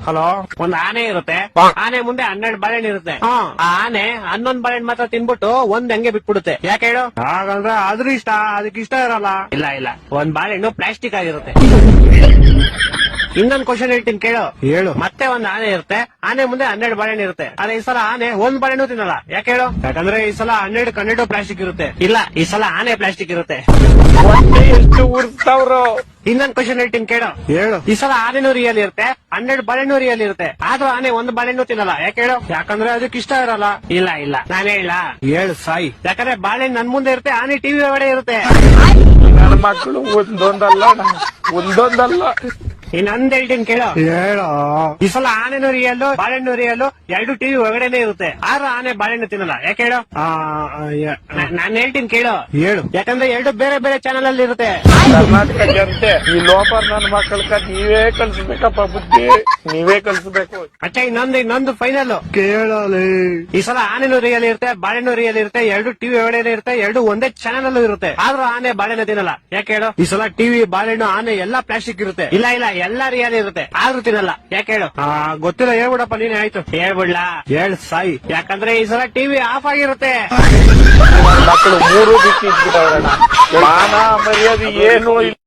Hello. ಒಂದ್ ಆನೆ ಇರುತ್ತೆ. ಆನೆ ಮುಂದೆ 12 ಬಾಳೆಹಣ್ಣು ಇರುತ್ತೆ. ಆ ಆನೆ 11 ಬಾಳೆಹಣ್ಣು ಮಾತ್ರ ತಿನ್ಬಿಟ್ಟು ಒಂದ್ ಹಂಗೆ ಬಿಟ್ಬಿಡುತ್ತೆ. ಯಾಕೆ ಹೇಳು? ಹಾಗಂದ್ರೆ ಅದ್ರ ಇಷ್ಟ, ಅದಕ್ಕೆ ಇಷ್ಟ ಇರಲ್ಲ. ಇಲ್ಲ ಇಲ್ಲ, ಒಂದ್ ಬಾಳೆಹಣ್ಣು ಪ್ಲಾಸ್ಟಿಕ್ ಆಗಿರುತ್ತೆ. ಇನ್ನೊಂದ್ ಕ್ವಶನ್ ಹೇಳ್ತೀನಿ ಕೇಳು. ಹೇಳು. ಮತ್ತೆ ಒಂದ್ ಆನೆ ಇರುತ್ತೆ. ಆನೆ ಮುಂದೆ 12 ಬಾಳೆಹಣ್ಣು ಇರುತ್ತೆ. ಆದ್ರೆ ಈ ಸಲ ಆನೆ ಒಂದ್ ಬಾಳೆಹಣ್ಣು ತಿನ್ನಲ್ಲ. ಯಾಕೆ ಹೇಳು? ಯಾಕಂದ್ರೆ ಈ ಸಲ 12 ಪ್ಲಾಸ್ಟಿಕ್ ಇರುತ್ತೆ. ಇಲ್ಲ, ಈ ಸಲ ಆನೆ ಪ್ಲಾಸ್ಟಿಕ್ ಇರುತ್ತೆ. ಹೊಟ್ಟೆ ಎಷ್ಟು ಉರ್ಸ್ತಾವ್ರು. ಇನ್ನೊಂದ್ ಕ್ವಶನ್ ಹೇಳ್ತೀನಿ ಕೇಳು. ಹೇಳು. ಈ ಸಲ ಆನೆನೂ ರಿಯಲ್ ಇರುತ್ತೆ, 12 ಬಾಳೆಹಣ್ಣು ರಿಯಲ್ ಇರುತ್ತೆ. ಆದ್ರೂ ಆನೆ ಒಂದ್ ಬಾಳೆಹಣ್ಣು ತಿನ್ನಲ್ಲ. ಯಾಕೆ ಹೇಳು? ಯಾಕಂದ್ರೆ ಅದಕ್ಕೆ ಇಷ್ಟ ಇರಲ್ಲ. ಇಲ್ಲ ಇಲ್ಲ, ನಾನೇ ಹೇಳ. ಹೇಳು ಸಾಯಿ. ಯಾಕಂದ್ರೆ ಬಾಳೆಹಣ್ಣು ನನ್ ಮುಂದೆ ಇರುತ್ತೆ, ಆನೆ ಟಿವಿ ಒಳಗಡೆ ಇರುತ್ತೆ. ನನ್ನ ಮಕ್ಕಳು ಒಂದೊಂದಲ್ಲ ಒಂದೊಂದಲ್ಲ. ಇನ್ನೊಂದ್ ಹೇಳ್ತೀನಿ ಕೇಳು. ಹೇಳೋ. ಈ ಸಲ ಆನೆನೂ ರಿಯಲ್, ಬಾಳೆಹಣ್ಣು ರಿಯಲ್, 2 ಟಿವಿ ಒಳಗಡೆನೆ ಇರುತ್ತೆ. ಆದ್ರೂ ಆನೆ ಬಾಳೆಹಣ್ಣು ತಿನ್ನಲ್ಲ. ಯಾಕೆ ಹೇಳು? ನಾನ್ ಹೇಳ್ತೀನಿ ಕೇಳು. ಹೇಳು. ಯಾಕಂದ್ರೆ 2 ಬೇರೆ ಬೇರೆ ಚಾನಲ್ ಅಲ್ಲಿ ಇರುತ್ತೆ. ಕರ್ನಾಟಕ ಜನತೆ ಈ ಲೋಪರ್ ನನ್ನ ಮಕ್ಕಳ ನೀವೇ ಕಲ್ಸ್ಬೇಕಪ್ಪ ಬುದ್ಧಿ, ನೀವೇ ಕಲ್ಸ್ಬೇಕು. ಅಚ್ಚ ಇನ್ನೊಂದು ಫೈನಲ್ ಕೇಳಲಿ. ಈ ಸಲ ಆನೆನೂ ರಿಯಲ್ ಇರುತ್ತೆ, ಬಾಳೆಹಣ್ಣು ರಿಯಲ್ ಇರುತ್ತೆ, 2 ಟಿವಿ ಒಳಗಡೆ ಇರುತ್ತೆ, 2 ಒಂದೇ ಚಾನಲ್ ಅಲ್ಲೂ ಇರುತ್ತೆ. ಆದ್ರೂ ಆನೆ ಬಾಳೆಹಣ್ಣು ತಿನ್ನಲ್ಲ. ಯಾಕೆ ಹೇಳು? ಈ ಸಲ ಟಿವಿ, ಬಾಳೆಹಣ್ಣು, ಆನೆ ಎಲ್ಲಾ ಪ್ಲಾಸ್ಟಿಕ್ ಇರುತ್ತೆ. ಇಲ್ಲ ಇಲ್ಲ, ಎಲ್ಲ ರಿಯಲ್ ಇರುತ್ತೆ, ಆದ್ರೂ ತಿನ್ನಲ್ಲ. ಯಾಕೆ ಹೇಳು? ಗೊತ್ತಿಲ್ಲ, ಹೇಳ್ಬಿಡಪ್ಪ ನೀನೆ. ಆಯ್ತು ಹೇಳ್ಬಿಡ್ಲಾ? ಹೇಳ್ ಸಾಯಿ. ಯಾಕಂದ್ರೆ ಈ ಸಲ ಟಿವಿ ಆಫ್ ಆಗಿರುತ್ತೆ. ನನ್ನ ಮಕ್ಕಳು 3 ಬಿಟ್ಟು ಇಟ್ಬಿಟ್ಟವ್ರಣ್ಣ. ಮಾನ ಮರ್ಯಾದೆ ಏನು ಇಲ್ಲ.